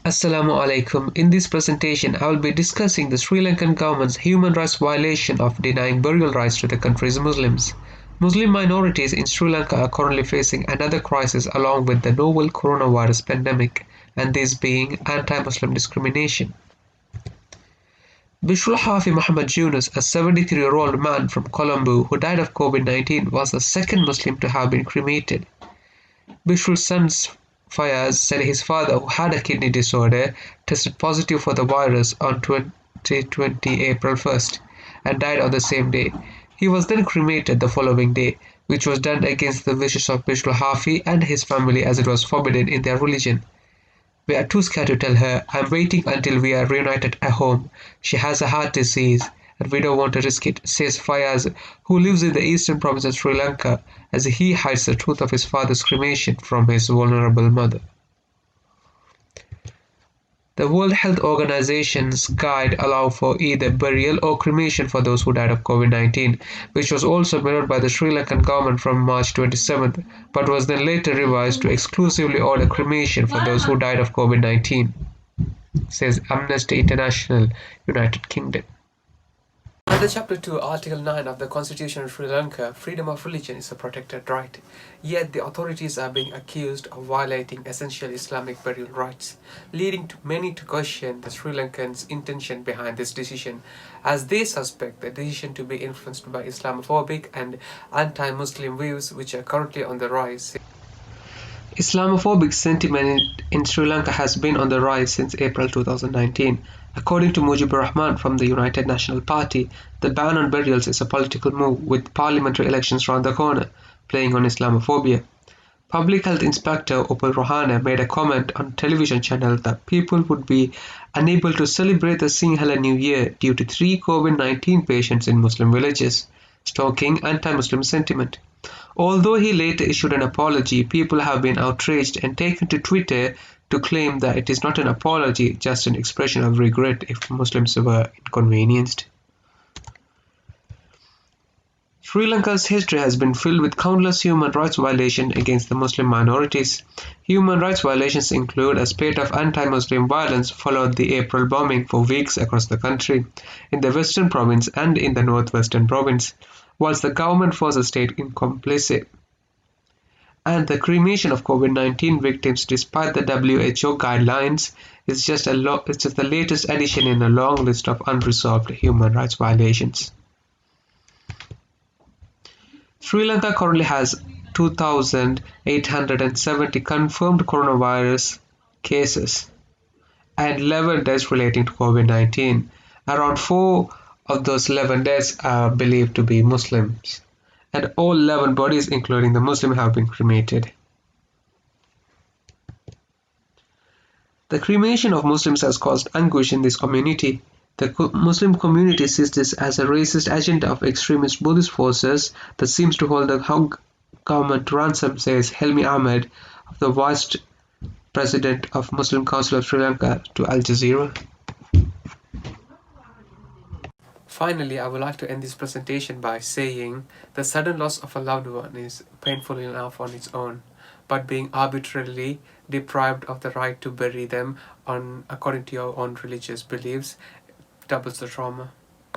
Assalamu alaikum. In this presentation, I will be discussing the Sri Lankan government's human rights violation of denying burial rights to the country's Muslims. Muslim minorities in Sri Lanka are currently facing another crisis along with the novel coronavirus pandemic, and this being anti-Muslim discrimination. Bishrul Hafi Muhammad Yunus, a 73-year-old man from Colombo who died of COVID-19, was the second Muslim to have been cremated. Bishrul's son Fayaz said his father, who had a kidney disorder, tested positive for the virus on 2020 April 1st and died on the same day. He was then cremated the following day, which was done against the wishes of Bishrul Hafi and his family as it was forbidden in their religion. We are too scared to tell her, I'm waiting until we are reunited at home. She has a heart disease and we don't want to risk it, says Fayaz, who lives in the eastern province of Sri Lanka, as he hides the truth of his father's cremation from his vulnerable mother. The World Health Organization's guide allows for either burial or cremation for those who died of COVID-19, which was also mirrored by the Sri Lankan government from March 27th, but was then later revised to exclusively order cremation for those who died of COVID-19, says Amnesty International, United Kingdom. Under Chapter 2, Article 9 of the Constitution of Sri Lanka, freedom of religion is a protected right. Yet the authorities are being accused of violating essential Islamic burial rights, leading many to question the Sri Lankans' intention behind this decision, as they suspect the decision to be influenced by Islamophobic and anti-Muslim views which are currently on the rise. Islamophobic sentiment in Sri Lanka has been on the rise since April 2019. According to Mujibur Rahman from the United National Party, the ban on burials is a political move with parliamentary elections round the corner, playing on Islamophobia. Public Health Inspector Upal Rohana made a comment on television channel that people would be unable to celebrate the Sinhala New Year due to 3 COVID-19 patients in Muslim villages, stoking anti-Muslim sentiment. Although he later issued an apology, people have been outraged and taken to Twitter to claim that it is not an apology, just an expression of regret if Muslims were inconvenienced. Sri Lanka's history has been filled with countless human rights violations against the Muslim minorities. Human rights violations include a spate of anti-Muslim violence followed the April bombing for weeks across the country, in the western province and in the northwestern province, whilst the government was a state complicit. And the cremation of COVID-19 victims, despite the WHO guidelines, is just the latest addition in a long list of unresolved human rights violations. Sri Lanka currently has 2,870 confirmed coronavirus cases and 11 deaths relating to COVID-19. Around 4 of those 11 deaths are believed to be Muslims, and all 11 bodies, including the Muslim, have been cremated. The cremation of Muslims has caused anguish in this community. The Muslim community sees this as a racist agenda of extremist Buddhist forces that seems to hold the government to ransom, says Helmi Ahmed, the Vice President of Muslim Council of Sri Lanka, to Al Jazeera. Finally, I would like to end this presentation by saying the sudden loss of a loved one is painful enough on its own, but being arbitrarily deprived of the right to bury them according to your own religious beliefs doubles the trauma.